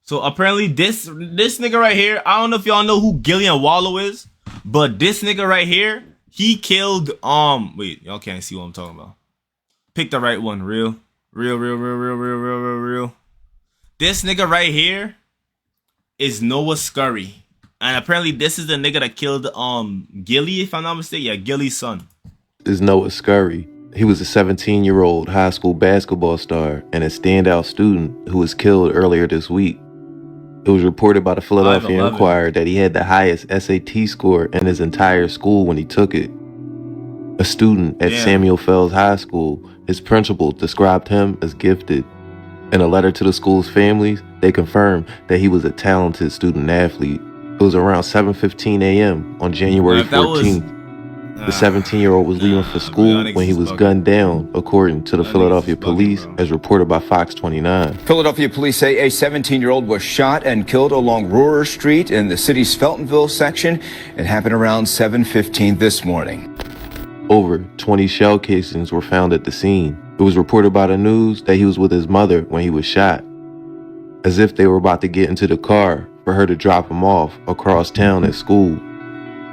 So apparently this nigga right here, I don't know if y'all know who Gillian Wallow is, but this nigga right here, he killed wait, y'all can't see what I'm talking about. Pick the right one, real. This nigga right here is Noah Scurry. And apparently this is the nigga that killed Gillie, if I'm not mistaken. Yeah, Gillie's son. Is Noah Scurry. He was a 17-year-old high school basketball star and a standout student who was killed earlier this week. It was reported by the Philadelphia Inquirer that he had the highest SAT score in his entire school when he took it. A student at Samuel Fells High School, his principal described him as gifted. In a letter to the school's families, they confirmed that he was a talented student athlete. It was around 7:15 a.m. on January 14th. The 17-year-old was leaving for school when he was gunned down, according to the Philadelphia police, as reported by Fox 29. Philadelphia police say a 17-year-old was shot and killed along Rohrer Street in the city's Feltonville section. It happened around 7:15 this morning. Over 20 shell casings were found at the scene. It was reported by the news that he was with his mother when he was shot, as if they were about to get into the car for her to drop him off across town at school.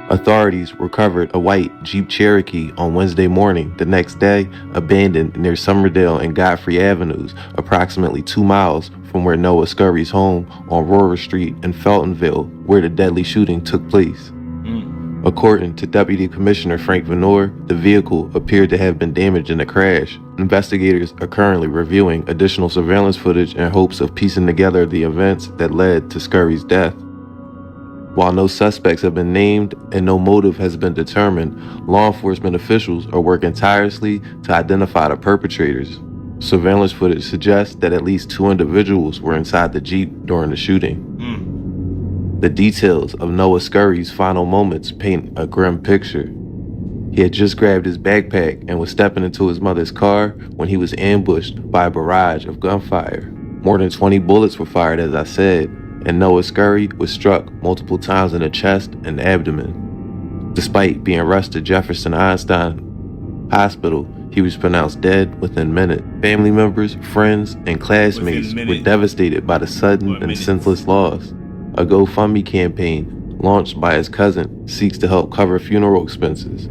Authorities recovered a white Jeep Cherokee on Wednesday morning, the next day abandoned near Somerdale and Godfrey Avenues, approximately 2 miles from where Noah Scurry's home on Rohrer Street in Feltonville, where the deadly shooting took place. According to Deputy Commissioner Frank Venor, the vehicle appeared to have been damaged in the crash. Investigators are currently reviewing additional surveillance footage in hopes of piecing together the events that led to Scurry's death. While no suspects have been named and no motive has been determined, law enforcement officials are working tirelessly to identify the perpetrators. Surveillance footage suggests that at least 2 individuals were inside the Jeep during the shooting. The details of Noah Scurry's final moments paint a grim picture. He had just grabbed his backpack and was stepping into his mother's car when he was ambushed by a barrage of gunfire. More than 20 bullets were fired, as I said, and Noah Scurry was struck multiple times in the chest and abdomen. Despite being rushed to Jefferson Einstein Hospital, he was pronounced dead within minutes. Family members, friends, and classmates were devastated by the sudden and senseless loss. A GoFundMe campaign launched by his cousin seeks to help cover funeral expenses.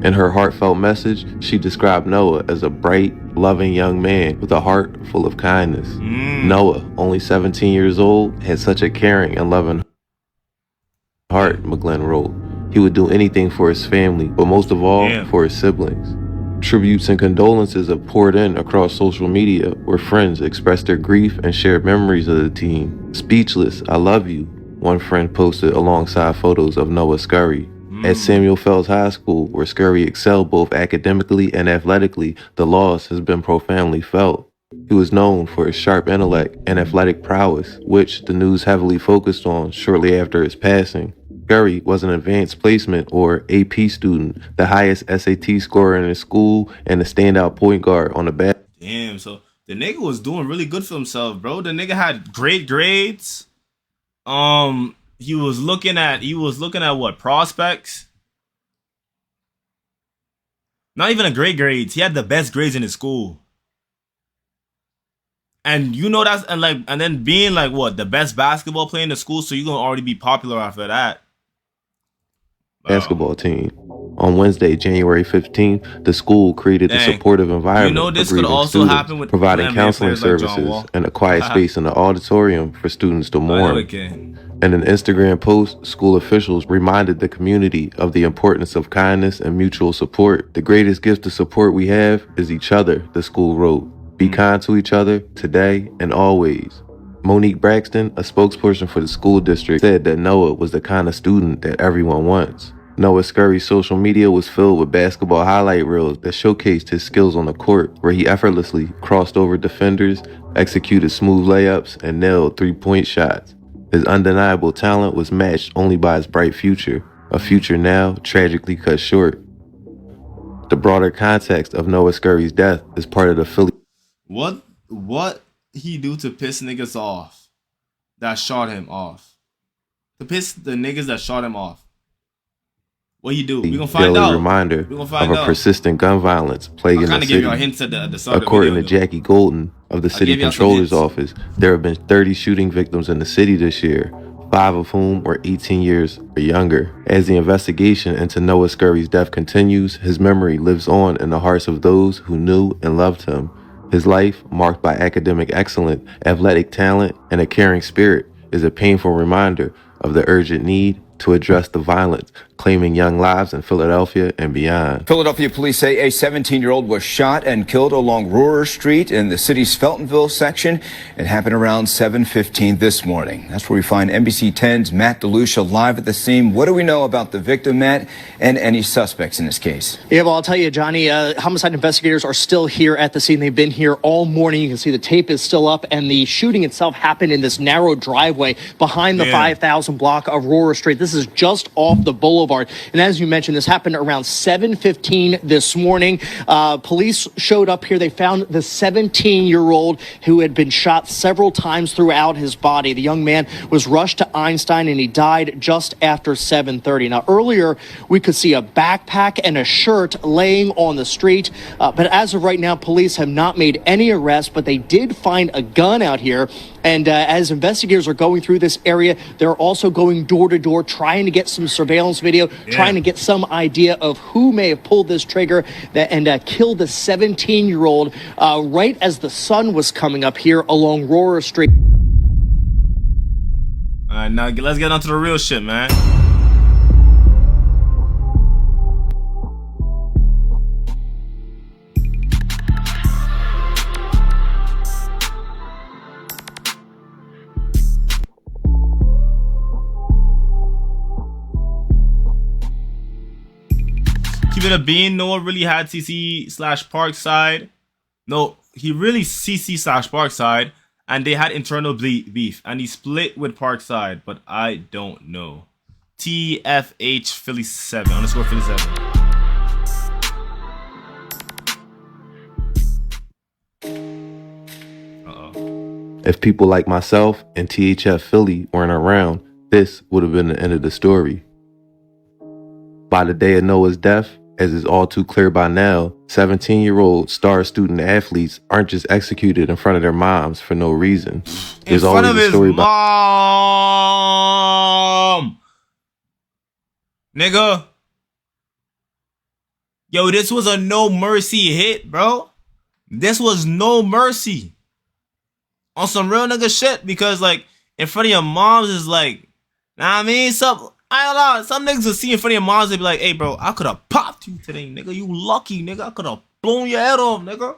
In her heartfelt message, she described Noah as a bright, loving young man with a heart full of kindness. Noah, only 17 years old, had such a caring and loving heart, McGlenn wrote. He would do anything for his family, but most of all, for his siblings. Tributes and condolences have poured in across social media, where friends expressed their grief and shared memories of the teen. Speechless, I love you, one friend posted alongside photos of Noah Scurry. At Samuel Fells High School, where Scurry excelled both academically and athletically, the loss has been profoundly felt. He was known for his sharp intellect and athletic prowess, which the news heavily focused on shortly after his passing. Scurry was an advanced placement or AP student, the highest SAT scorer in his school, and a standout point guard on the back. Damn, so the nigga was doing really good for himself, bro. The nigga had great grades. He was looking at what, prospects? Not even a great grades. He had the best grades in his school. And you know that's and then being like what, the best basketball player in the school, so you're gonna already be popular after that. Basketball team. On Wednesday, January 15th, the school created a supportive environment for grieving students, providing counseling services and a quiet space in the auditorium for students to mourn. In an Instagram post, school officials reminded the community of the importance of kindness and mutual support. The greatest gift of support we have is each other, the school wrote. Be kind to each other today and always. Monique Braxton, a spokesperson for the school district, said that Noah was the kind of student that everyone wants. Noah Scurry's social media was filled with basketball highlight reels that showcased his skills on the court, where he effortlessly crossed over defenders, executed smooth layups, and nailed three-point shots. His undeniable talent was matched only by his bright future, a future now tragically cut short. The broader context of Noah Scurry's death is part of the Philly. What he do to piss niggas off that shot him off? To piss the niggas that shot him off. What he do? We gonna find out. Reminder of a persistent gun violence plaguing the city. Give you a hint at the start According of the to Jackie Golden, of the city controller's office, there have been 30 shooting victims in the city this year, 5 of whom were 18 years or younger. As the investigation into Noah Scurry's death continues, his memory lives on in the hearts of those who knew and loved him. His life, marked by academic excellence, athletic talent, and a caring spirit, is a painful reminder of the urgent need to address the violence claiming young lives in Philadelphia and beyond. Philadelphia police say a 17-year-old was shot and killed along Rohrer Street in the city's Feltonville section. It happened around 7:15 this morning. That's where we find NBC 10's Matt DeLucia live at the scene. What do we know about the victim, Matt, and any suspects in this case? Yeah, well, I'll tell you, Johnny, homicide investigators are still here at the scene. They've been here all morning. You can see the tape is still up, and the shooting itself happened in this narrow driveway behind the 5,000 block of Rohrer Street. This is just off the boulevard. And as you mentioned, this happened around 7:15 this morning. Police showed up here. They found the 17-year-old who had been shot several times throughout his body. The young man was rushed to Einstein, and he died just after 7:30. Now, earlier, we could see a backpack and a shirt laying on the street. But as of right now, police have not made any arrests, but they did find a gun out here. And as investigators are going through this area, they're also going door to door, trying to get some surveillance video, trying to get some idea of who may have pulled this trigger and killed the 17-year-old right as the sun was coming up here along Rohrer Street. All right, now let's get on to the real shit, man. Keep it a bean. Noah really had CC/Parkside. No, he really CC/Parkside, and they had internal beef, and he split with Parkside, but I don't know. TFH Philly 7 _ Philly 7. If people like myself and THF Philly weren't around, this would have been the end of the story. By the day of Noah's death, as is all too clear by now, 17-year-old star student athletes aren't just executed in front of their moms for no reason. There's in front always of a story his mom. Nigga. Yo, this was a no mercy hit, bro. This was no mercy. On some real nigga shit, because like in front of your moms is like, nah, I mean, I don't know. Some niggas will see in front of your moms, they be like, hey, bro, I could have popped you today, nigga. You lucky, nigga. I could have blown your head off, nigga.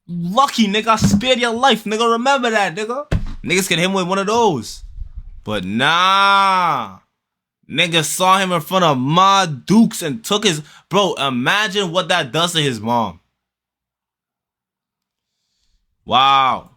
You lucky, nigga. I spared your life, nigga. Remember that, nigga. Niggas can hit him with one of those. But nah. Nigga saw him in front of Ma Dukes and took his... Bro, imagine what that does to his mom. Wow.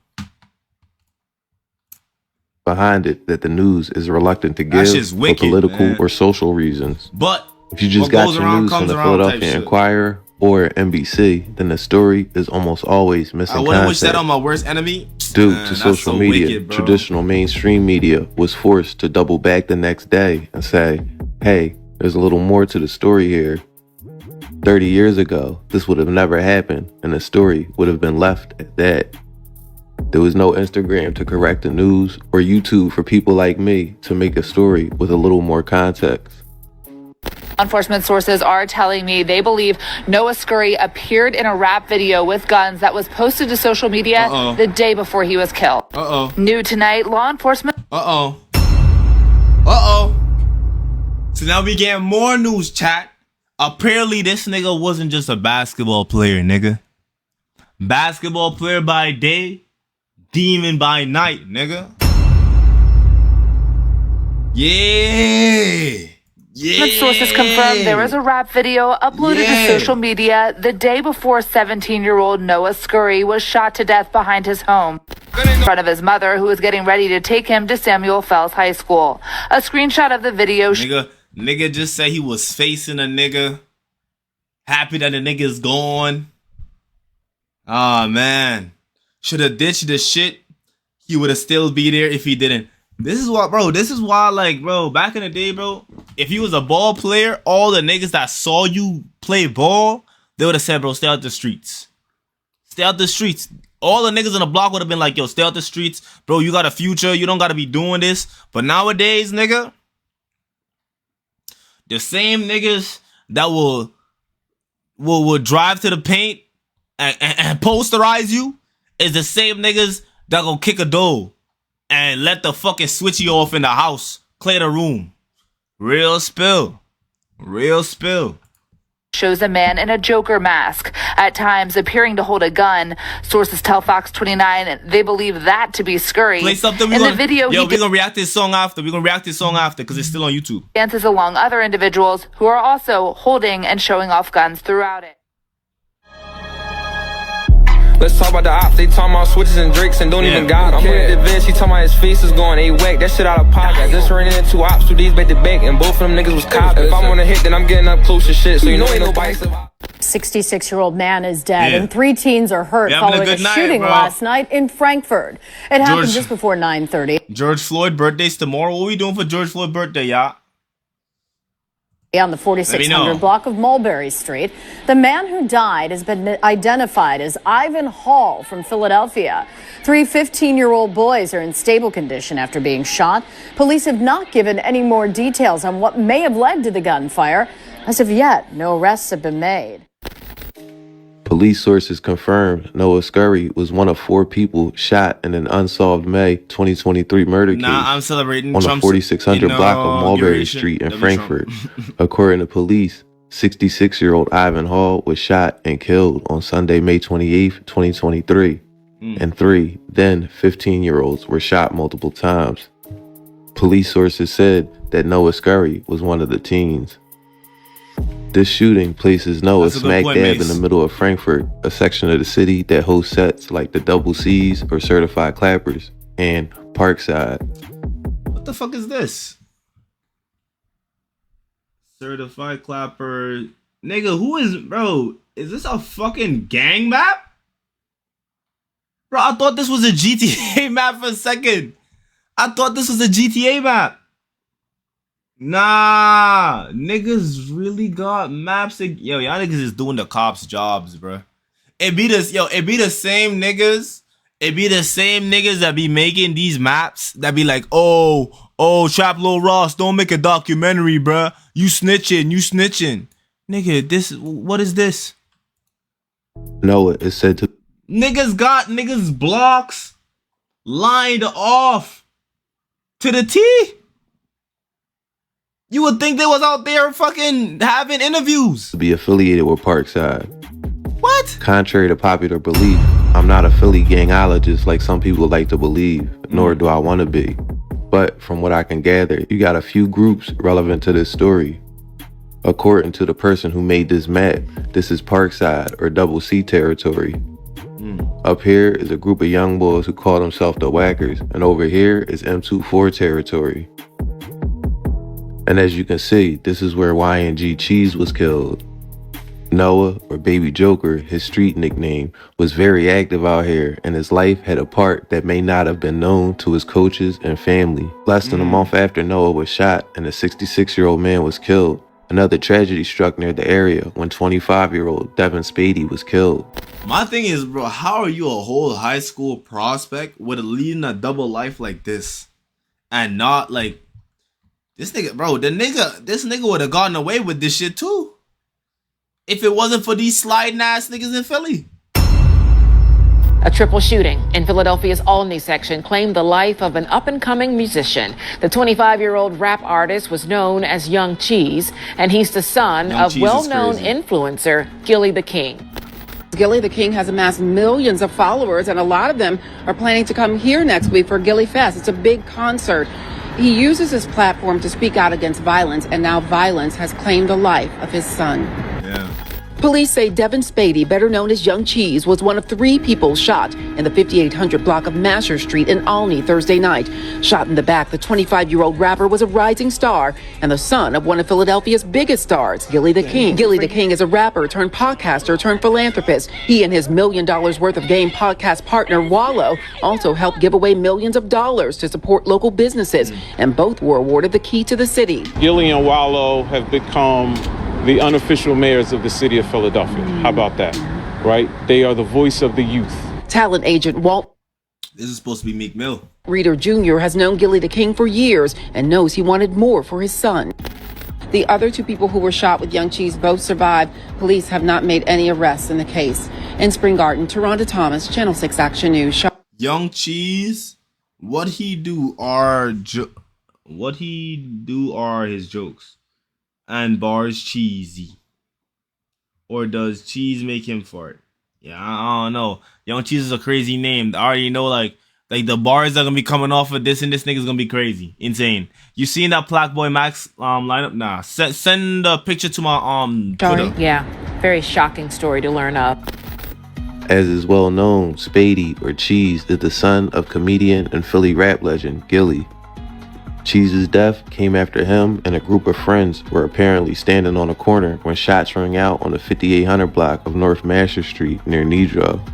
Behind it that the news is reluctant to give wicked, for political man. or social reasons. But if you just got your news from the Philadelphia Inquirer or NBC, then the story is almost always missing context. I wouldn't wish that on my worst enemy. Due to social media, traditional mainstream media was forced to double back the next day and say, hey, there's a little more to the story here. 30 years ago, this would have never happened, and the story would have been left at that. There was no Instagram to correct the news or YouTube for people like me to make a story with a little more context. Enforcement sources are telling me they believe Noah Scurry appeared in a rap video with guns that was posted to social media the day before he was killed. New tonight, law enforcement... So now we get more news, chat. Apparently this nigga wasn't just a basketball player, nigga. Basketball player by day, demon by night, nigga. Yeah. Sources confirm there was a rap video uploaded to social media the day before 17-year-old Noah Scurry was shot to death behind his home in front of his mother, who was getting ready to take him to Samuel Fells High School. A screenshot of the video... Nigga just said he was facing a nigga. Happy that the nigga's gone. Ah, man. Should have ditched the shit. He would have still be there if he didn't. This is why, like, bro, back in the day, bro, if you was a ball player, all the niggas that saw you play ball, they would have said, bro, stay out the streets. Stay out the streets. all the niggas in the block would have been like, yo, stay out the streets. Bro, you got a future. You don't got to be doing this. But nowadays, nigga, the same niggas that will drive to the paint and posterize you is the same niggas that go kick a door and let the fucking switchy off in the house, clear the room. Real spill. Real spill. Shows a man in a Joker mask, at times appearing to hold a gun. Sources tell Fox 29 they believe that to be Scurry. Play something. In the video, we're gonna react to this song after. We're gonna react to this song after because it's still on YouTube. Dances along other individuals who are also holding and showing off guns throughout it. Let's talk about the ops. They talking about switches and drakes and don't even got them. I'm looking at the vid. She talking about his face is going A-whack. That shit out of pocket. I just ran into ops who these bet the bank and both of them niggas was cops. If I'm on a hit, then I'm getting up close to shit. So you know ain't nobody survive. 66-year-old man is dead and 3 teens are hurt following a shooting last night in Frankfurt. It happened just before 9:30. George Floyd birthday's tomorrow. What are we doing for George Floyd birthday, y'all? On the 4600 block of Mulberry Street. The man who died has been identified as Ivan Hall from Philadelphia. 3 15-year-old boys are in stable condition after being shot. Police have not given any more details on what may have led to the gunfire. As of yet, no arrests have been made. Police sources confirmed Noah Scurry was one of 4 people shot in an unsolved May 2023 murder case I'm celebrating on the Trump's 4600 block of Mulberry Street in Frankfurt. According to police, 66-year-old Ivan Hall was shot and killed on Sunday, May 28th, 2023. And 3 then 15-year-olds were shot multiple times. Police sources said that Noah Scurry was one of the teens. This shooting places Noah smack dab in the middle of Frankfurt, a section of the city that hosts sets like the Double C's or Certified Clappers, and Parkside. What the fuck is this? Certified Clapper. Nigga, who is, bro? Is this a fucking gang map? Bro, I thought this was a GTA map for a second. I thought this was a GTA map. Nah, niggas really got maps. Yo, y'all niggas is doing the cops' jobs, bro. It be the same niggas. It be the same niggas that be making these maps that be like, oh, Trap Lil Ross, don't make a documentary, bro. You snitching. Nigga, what is this? Noah is said to... Niggas got niggas blocks lined off to the T. You would think they was out there fucking having interviews. ...be affiliated with Parkside. What? Contrary to popular belief, I'm not a Philly gangologist like some people like to believe, nor do I want to be. But from what I can gather, you got a few groups relevant to this story. According to the person who made this map, this is Parkside or Double C territory. Up here is a group of young boys who call themselves the Whackers, and over here is M24 territory. And as you can see, this is where YNG Cheese was killed. Noah, or Baby Joker, his street nickname, was very active out here, and his life had a part that may not have been known to his coaches and family. Less than a month after Noah was shot and a 66-year-old man was killed, another tragedy struck near the area when 25-year-old Devin Spady was killed. My thing is, bro, how are you a whole high school prospect with leading a double life like this? And not like, this nigga, bro, this nigga would have gotten away with this shit too. If it wasn't for these sliding ass niggas in Philly. A triple shooting in Philadelphia's Olney section claimed the life of an up-and-coming musician. The 25-year-old rap artist was known as YNG Cheese, and he's the son of well-known influencer Gillie Da Kid. Gillie Da Kid has amassed millions of followers, and a lot of them are planning to come here next week for Gillie Fest. It's a big concert. He uses his platform to speak out against violence, and now violence has claimed the life of his son. Police say Devin Spady, better known as YNG Cheese, was one of 3 people shot in the 5800 block of Masher Street in Olney Thursday night. Shot in the back, the 25-year-old rapper was a rising star and the son of one of Philadelphia's biggest stars, Gillie Da Kid. Gillie Da Kid is a rapper turned podcaster turned philanthropist. He and his $1 million worth of game podcast partner, Wallow, also helped give away millions of dollars to support local businesses, and both were awarded the key to the city. Gillie and Wallow have become the unofficial mayors of the city of Philadelphia. How about that, right? They are the voice of the youth. Talent agent Walt This is supposed to be Meek Mill. Reader Jr. has known Gillie Da Kid for years and knows he wanted more for his son. The other 2 people who were shot with YNG Cheese both survived. Police have not made any arrests in the case. In Spring Garden, Toronto Thomas, Channel 6 Action News. YNG Cheese, what he do are his jokes, and bars cheesy, or does cheese make him fart? Yeah, I don't know. YNG Cheese is a crazy name. I already know like the bars that are gonna be coming off of this, and this nigga's gonna be crazy, insane. You seen that Plaque Boy Max lineup? Nah, send a picture to my Twitter. Yeah, very shocking story to learn of. As is well known, Spady, or Cheese, is the son of comedian and Philly rap legend Gillie. Cheese's death came after him and a group of friends were apparently standing on a corner when shots rang out on the 5800 block of North Masher Street near Nedrow.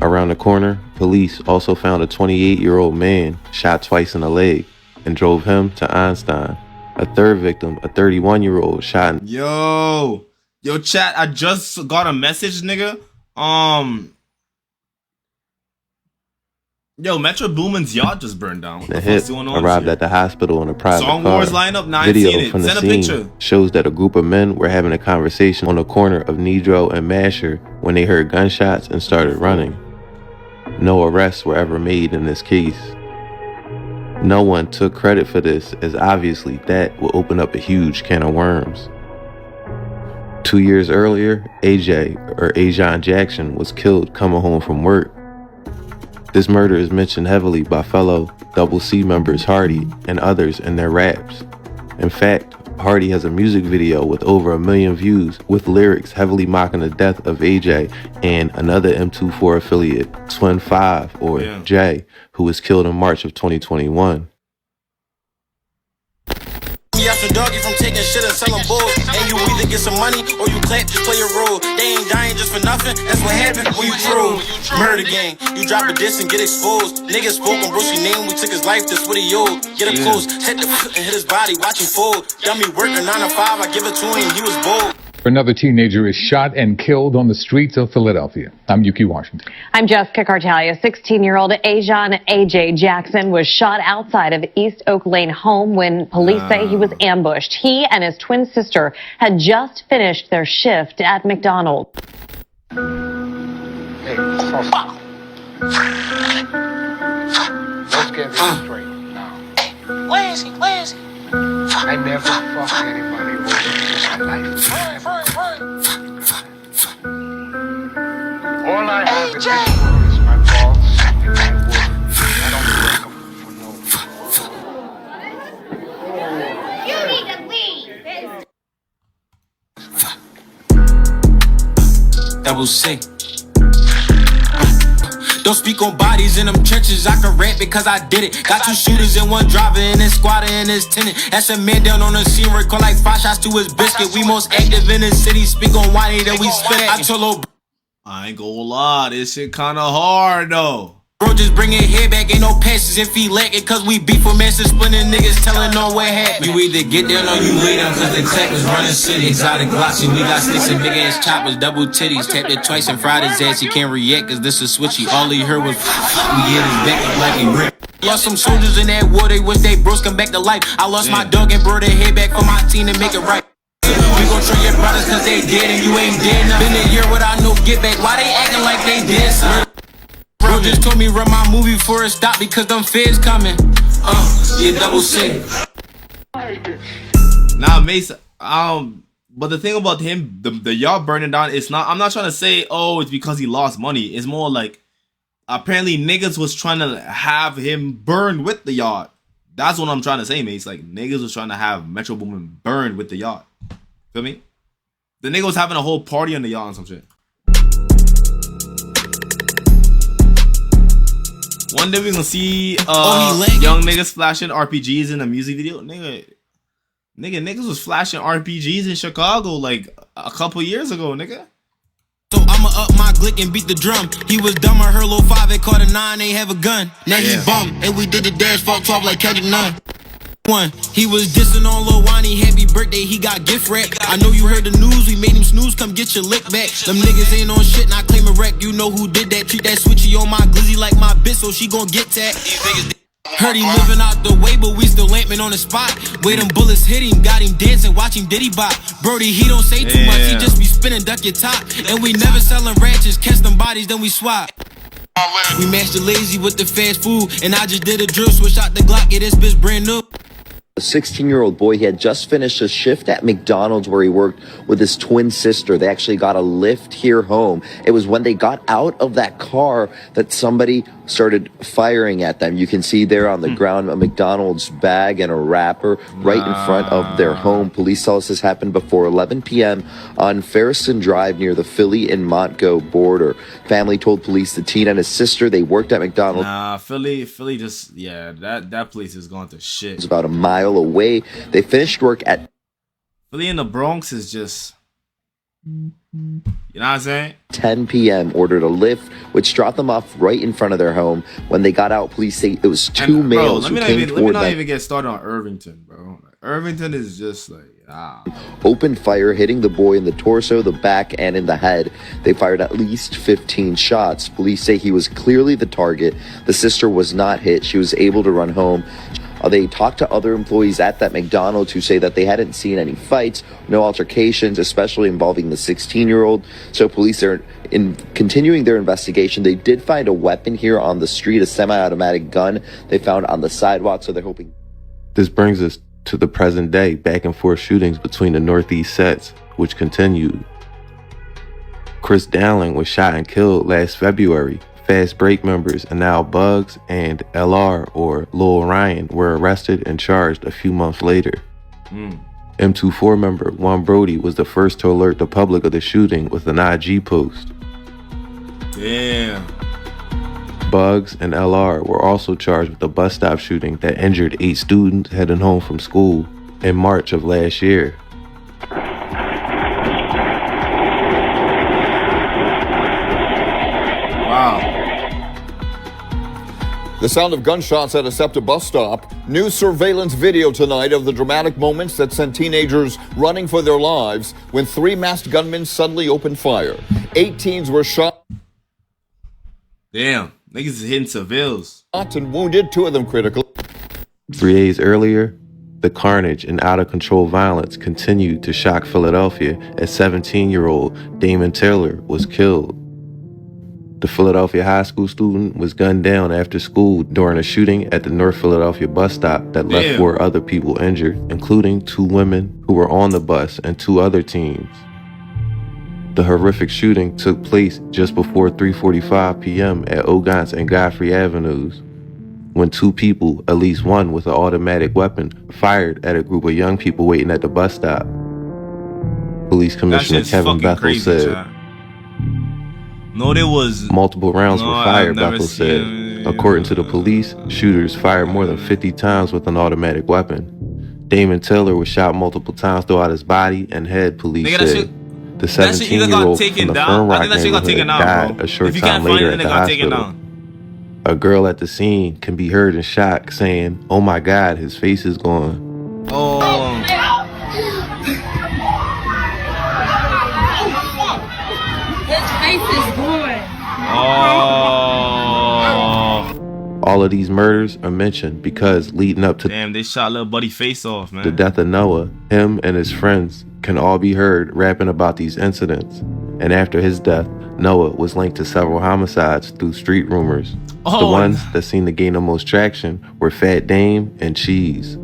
Around the corner, police also found a 28-year-old man shot twice in the leg and drove him to Einstein. A third victim, a 31-year-old, shot in... Yo, chat, I just got a message, nigga. Yo, Metro Boomin's yacht just burned down. The hit arrived at the hospital in a private Song car. Wars lineup, nah, I ain't seen it. From Send the a scene picture. shows that a group of men were having a conversation on the corner of Nedrow and Masher when they heard gunshots and started running. No arrests were ever made in this case. No one took credit for this, as obviously that will open up a huge can of worms. 2 years earlier, AJ, or Ajon Jackson, was killed coming home from work. This murder is mentioned heavily by fellow Double C members Hardy and others in their raps. In fact, Hardy has a music video with over 1 million views with lyrics heavily mocking the death of AJ and another M24 affiliate, Twin 5, or Jay, who was killed in March of 2021. Doggy from taking shit and selling bulls. And you either get some money or you clap, just play your role. They ain't dying just for nothing. That's what happened when you troll. Murder gang, you drop a diss and get exposed. Niggas spoke on Brucey name, we took his life, that's what he owed. Get up close, hit the and hit his body, watch him fold. Got me working 9 to 5, I give it to him, he was bold. Another teenager is shot and killed on the streets of Philadelphia. I'm Yuki Washington. I'm Jessica Cartalia. 16-year-old Ajon AJ Jackson was shot outside of East Oak Lane home when police say he was ambushed. He and his twin sister had just finished their shift at McDonald's. Hey, fuck. Let's get this straight now. Where is he? Where is he? I never fuck anybody over in my life. All I have in this world is my balls and my word. I don't break them for no one. You need to leave. Double C. Don't speak on bodies in them trenches, I can rap because I did it. Got 2 shooters and 1 driver and this squatter and this tenant. That's a man down on the scene, record like 5 shots to his biscuit. We most active in the city, speak on YNG that we spit at. I told old I ain't gonna lie, this shit kinda hard though. bro, just bring it here back, ain't no passes if he lack it. Cause we beef with master splitting niggas telling on what happened. You either get down or you lay down, cause the tech was running city. Exotic glossy, we got sticks and big ass choppers, double titties. Tapped it twice and fried his ass, he can't react cause this is switchy. All he heard was we get his back up like he ripped. Lost some soldiers in that war, they wish they bros come back to life. I lost my dog and brought a head back for my team to make it right. We gon' show your brothers cause they dead and you ain't dead. Been a year without no get back, why they acting like they did, son? Bro just told me run my movie before it stopped because them feds coming. Yeah, double C. Nah, Mace, but the thing about him, the yacht burning down, it's not, I'm not trying to say, oh, it's because he lost money. It's more like, apparently niggas was trying to have him burn with the yacht. That's what I'm trying to say, Mace. Like, niggas was trying to have Metro Boomin burn with the yacht. Feel me? The nigga was having a whole party on the yacht and some shit. One day we gonna see young niggas flashing RPGs in a music video. Niggas was flashing RPGs in Chicago like a couple years ago, nigga. So I'ma up my glick and beat the drum. He was dumb, I heard low 5, it caught a 9, ain't have a gun. Now he bum, and we did the dash, fought 12 like Kendrick Nunn. He was dissing on Lil Wayne, happy birthday, he got gift wrap. I know you heard the news, we made him snooze, come get your lick back. Them niggas ain't on shit, not claim a wreck, you know who did that. Treat that switchy on my glizzy like my bitch, so she gon' get that. Heard he living out the way, but we still lamping on the spot. Way them bullets hit him, got him dancing, watch him diddy bop. Brody, he don't say too much, he just be spinning, duck your top. And we never selling ratchets, catch them bodies, then we swap. We matched the lazy with the fast food, and I just did a drill, switch out the Glock, yeah, this bitch brand new. A 16-year-old boy, he had just finished a shift at McDonald's where he worked with his twin sister. They actually got a lift here home. It was when they got out of that car that somebody started firing at them. You can see there on the ground a McDonald's bag and a wrapper right in front of their home. Police tell us this happened before 11 p.m. on Ferriston Drive near the Philly and Montgo border. Family told police the teen and his sister, they worked at McDonald's. Nah, Philly just, yeah, that place is going to shit. It's about a mile away. They finished work at Philly in the Bronx is just, you know what I'm saying? 10 p.m. ordered a lift, which dropped them off right in front of their home. When they got out, police say it was two males who came toward them. Let me not even get started on Irvington, bro. Irvington is just like, opened fire, hitting the boy in the torso, the back, and in the head. They fired at least 15 shots. Police say he was clearly the target. The sister was not hit. She was able to run home. They talked to other employees at that McDonald's who say that they hadn't seen any fights, no altercations, especially involving the 16-year-old. So police are continuing their investigation. They did find a weapon here on the street, a semi-automatic gun they found on the sidewalk, so they're hoping. This brings us to the present day, back and forth shootings between the Northeast sets, which continued. Chris Dowling was shot and killed last February. Fast Break members and now Bugs and LR or Lil Ryan were arrested and charged a few months later. M24 member Juan Brody was the first to alert the public of the shooting with an IG post. Damn. Bugs and LR were also charged with the bus stop shooting that injured 8 students heading home from school in March of last year. The sound of gunshots at a SEPTA bus stop. New surveillance video tonight of the dramatic moments that sent teenagers running for their lives when 3 masked gunmen suddenly opened fire. 8 teens were shot. Damn, niggas is hitting civils. And wounded, 2 of them critically. 3 days earlier, the carnage and out-of-control violence continued to shock Philadelphia as 17-year-old Damon Taylor was killed. The Philadelphia high school student was gunned down after school during a shooting at the North Philadelphia bus stop that left 4 other people injured, including 2 women who were on the bus and 2 other teens. The horrific shooting took place just before 3:45 p.m. at Ogons and Godfrey Avenues, when 2 people, at least one with an automatic weapon, fired at a group of young people waiting at the bus stop. Police Commissioner Kevin Bethel said, No, there was multiple rounds were fired, Bethel said. According to the police, shooters fired more than 50 times with an automatic weapon. Damon Taylor was shot multiple times throughout his body and head, police said. The 17-year-old from the Fern Rock neighborhood died a short time later at the hospital. A girl at the scene can be heard in shock saying, "Oh my God, his face is gone." All of these murders are mentioned because leading up to they shot little buddy face off, man. The death of Noah, him and his friends can all be heard rapping about these incidents. And after his death, Noah was linked to several homicides through street rumors. The ones that seemed to gain the most traction were Fat Dame and Cheese.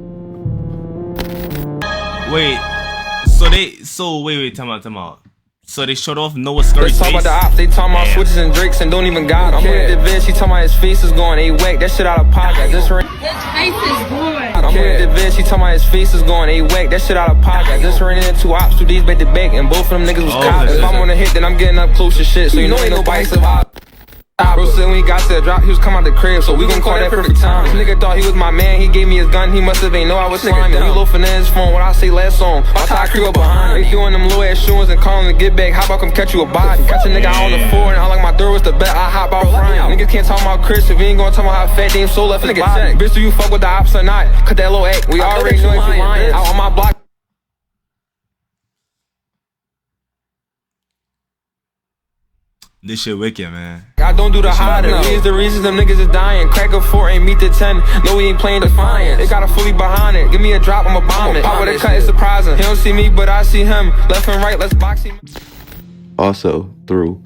Wait, time out. So they showed off Noah Scurry's face? They talk about the ops, they talking about switches and drakes and don't even got I'm with the bitch, she talking about his face is going, a whack, that shit out of pocket. His face is going. I'm with the bitch, she talking about his face is going, a whack, that shit out of pocket. Just ran into 2 ops, 2 D's back to back, and both of them niggas was cops. If I'm on a hit, then I'm getting up close to shit, so you know ain't nobody survive. Bro said when he got to the drop, he was come out the crib, so we gon' call that perfect time. This nigga thought he was my man, he gave me his gun, he must have ain't know I was slimy. He loafing in his phone, what I say last song, watch how I creep up behind. They doing them low ass shoes and calling to get back, how about come catch you a body? Catch a nigga on the floor and I like my door was the bet, I hop out frying. Niggas can't talk about Chris if we ain't gonna talk about how fat they ain't so left in the body. Bitch, do you fuck with the ops or not? Cut that little act, we already know if you lying. Out on my block. This shit wicked, man. I don't do the hiding. We is the reason them niggas is dying. Crack a 4 ain't meet the 10. No, we ain't playing defiance. They got a fully behind it. Give me a drop, I'ma bomb it. Pop with a cut, it's surprising. He don't see me, but I see him. Left and right, let's box him. Also, through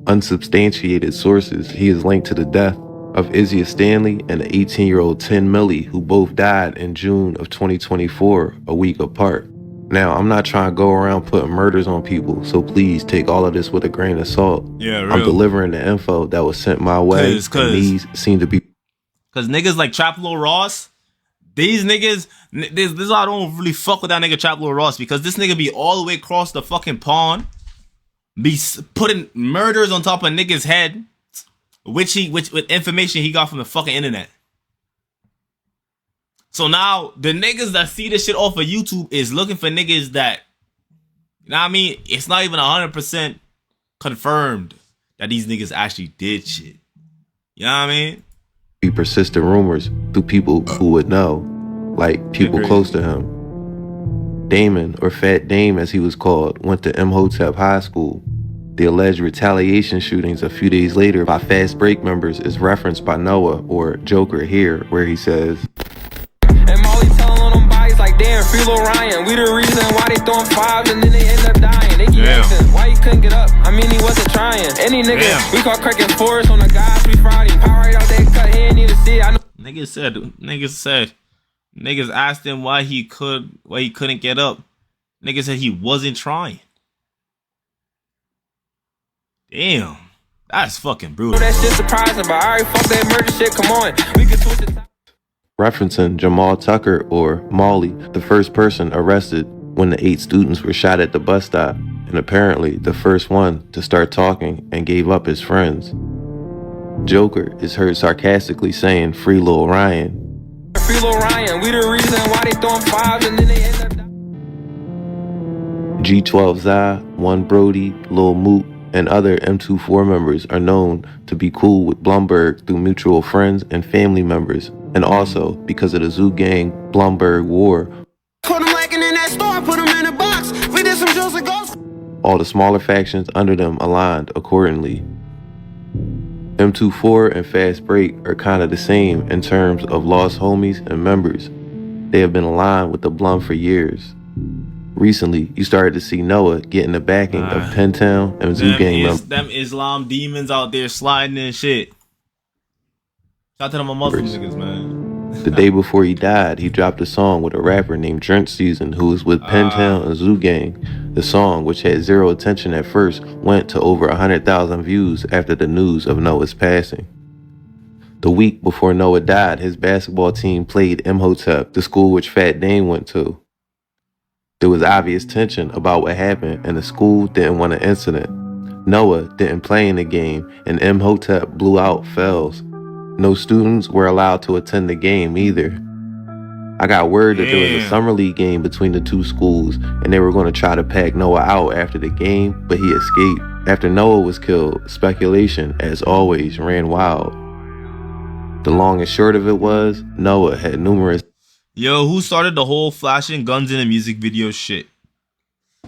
unsubstantiated sources, he is linked to the death of Izzy Stanley and the 18-year-old 10 Millie, who both died in June of 2024, a week apart. Now, I'm not trying to go around putting murders on people, so please take all of this with a grain of salt. Yeah, real. I'm delivering the info that was sent my way, and these seem to be... Because niggas like Trap Lil Ross, these niggas, this is why I don't really fuck with that nigga Trap Lil Ross, because this nigga be all the way across the fucking pond, be putting murders on top of niggas' head, which with information he got from the fucking internet. So now, the niggas that see this shit off of YouTube is looking for niggas that, you know what I mean? It's not even 100% confirmed that these niggas actually did shit. You know what I mean? Be persistent rumors through people who would know, like people close to him. Damon, or Fat Dame as he was called, went to Imhotep High School. The alleged retaliation shootings a few days later by Fast Break members is referenced by Noah, or Joker, here, where he says... And Molly telling on them bodies like, damn, free Lil Ryan. We the reason why they throwing 5s and then they end up dying. They keep asking why he couldn't get up. I mean, he wasn't trying. Any nigga, we caught cracking forest on the guys we Friday. Power right out there, cut, he ain't even see it. I know. Niggas asked him why he couldn't get up. Niggas said he wasn't trying. Damn, that's fucking brutal. That shit surprising, but alright, fuck that murder shit. Come on, we can switch the. Referencing Jamal Tucker, or Molly, the first person arrested when the 8 students were shot at the bus stop, and apparently the first one to start talking and gave up his friends. Joker is heard sarcastically saying, "Free Lil Ryan." Free Lil Ryan, we the reason why they throwing 5s and then they end up. G12 Zai, One Brody, Lil Moot, and other M24 members are known to be cool with Blumberg through mutual friends and family members, and also because of the Zoo Gang Blumberg War. Put them lacking in that store, put them in a box. We did some drills and ghosts. All the smaller factions under them aligned accordingly. M24 and Fast Break are kind of the same in terms of lost homies and members. They have been aligned with the Blum for years. Recently, you started to see Noah getting the backing of Pentown and Zoo Gang members. Them Islam demons out there sliding and shit. Shout out to them Muslim niggas, man. The day before he died, he dropped a song with a rapper named Drench Season, who was with Pentown and Zoo Gang. The song, which had zero attention at first, went to over 100,000 views after the news of Noah's passing. The week before Noah died, his basketball team played Imhotep, the school which Fat Dame went to. There was obvious tension about what happened, and the school didn't want an incident. Noah didn't play in the game, and Imhotep blew out Fells. No students were allowed to attend the game either. I got word that there was a summer league game between the two schools, and they were going to try to pack Noah out after the game, but he escaped. After Noah was killed, speculation, as always, ran wild. The long and short of it was, Noah had numerous... Yo, who started the whole flashing guns in a music video shit?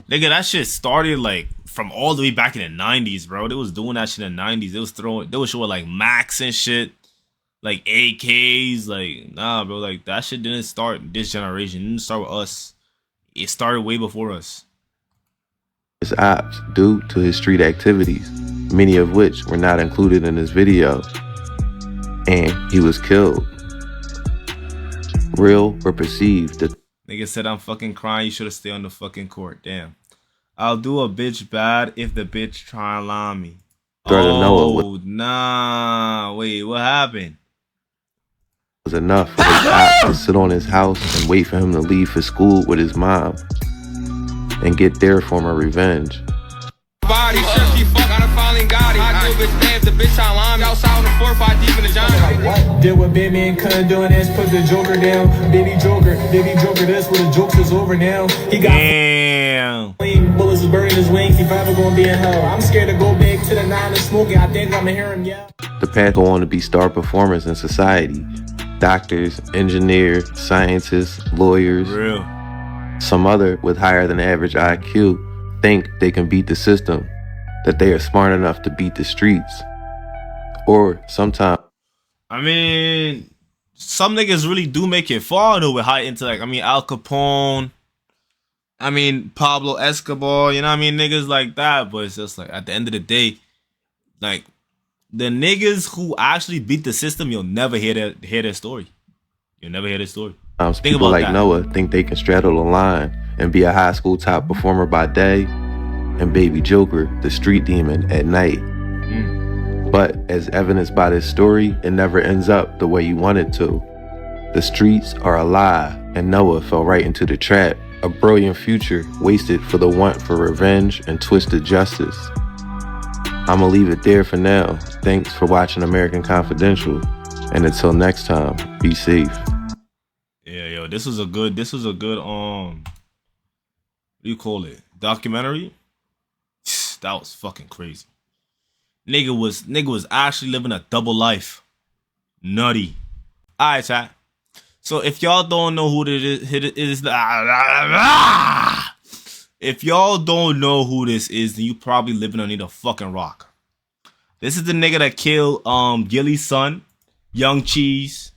Nigga, that shit started like from all the way back in the 90s, bro. They was doing that shit in the 90s. They was showing like Max and shit, like AKs, like nah, bro. Like that shit didn't start this generation. It didn't start with us. It started way before us. His ops due to his street activities, many of which were not included in this video, and he was killed. Real or perceived. Nigga said I'm fucking crying, you should have stayed on the fucking court. Damn. I'll do a bitch bad if the bitch try and lie me. Oh, nah. Wait, what happened? It was enough for his ops to sit on his house and wait for him to leave for school with his mom and get their form of revenge. Body, she fuck, I finally got it. I do a bitch bad if the bitch I line. Outside on the 4-5 deep in the giant. Did what Batman couldn't do and put the Joker down. Baby Joker, this where the jokes is over now. He got damn bullets is burning his wings. He probably gonna be in hell. I'm scared to go back to the 9 and smoking. I think I'm gonna hear him yell. The path go on to be star performers in society. Doctors, engineers, scientists, lawyers. Real. Some other with higher than average IQ think they can beat the system, that they are smart enough to beat the streets. Or sometimes, I mean, some niggas really do make it far though with high intellect. I mean, Al Capone. I mean, Pablo Escobar. You know what I mean? Niggas like that. But it's just like at the end of the day, like the niggas who actually beat the system, you'll never hear their story. You'll never hear their story. people like Noah think they can straddle the line and be a high school top performer by day and Baby Joker, the street demon, at night. But as evidenced by this story, it never ends up the way you want it to. The streets are a lie, and Noah fell right into the trap. A brilliant future wasted for the want for revenge and twisted justice. I'ma leave it there for now. Thanks for watching American Confidential. And until next time, be safe. Yeah, yo, this was a good, what do you call it? Documentary? That was fucking crazy. Nigga was actually living a double life. Nutty. Alright, chat. So if y'all don't know who this is, if y'all don't know who this is, then you probably living underneath a fucking rock. This is the nigga that killed Gillie's son, YNG Cheese.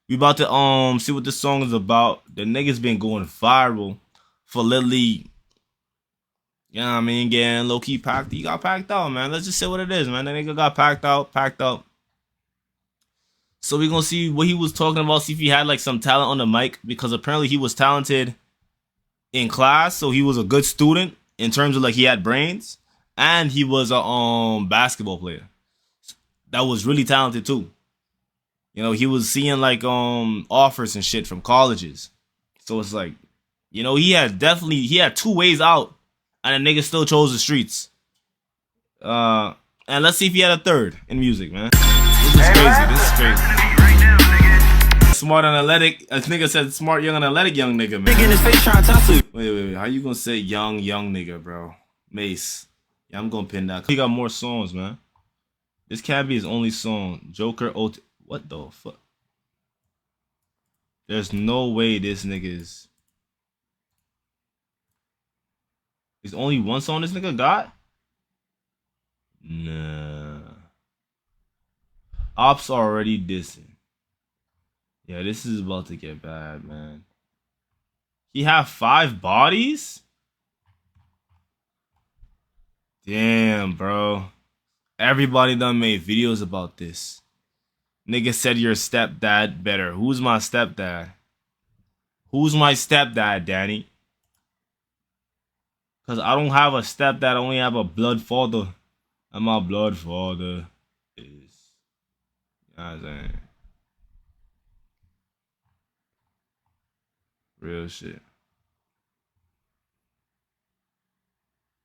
We about to see what this song is about. The nigga's been going viral for literally, you know what I mean, getting low-key packed. He got packed out, man. Let's just say what it is, man. The nigga got packed out. So we're gonna see what he was talking about, see if he had like some talent on the mic, because apparently he was talented in class, so he was a good student in terms of like he had brains, and he was a basketball player that was really talented too. You know, he was seeing like offers and shit from colleges. So it's like, you know, he had two ways out, and the nigga still chose the streets. And let's see if he had a third in music, man. This is crazy. Smart and athletic. A nigga said smart, young, and athletic young nigga, man. In his face trying to tussle. Wait. How you gonna say young nigga, bro? Mace. Yeah, I'm gonna pin that. He got more songs, man. This can't be his only song. Joker, what the fuck? There's no way this nigga is. There's only one song this nigga got? Nah. Ops already dissing. Yeah, this is about to get bad, man. He have 5 bodies? Damn, bro. Everybody done made videos about this. Nigga said your stepdad better. Who's my stepdad? Who's my stepdad, Danny? Because I don't have a stepdad. I only have a blood father. And my blood father is... You know what I'm saying? Real shit.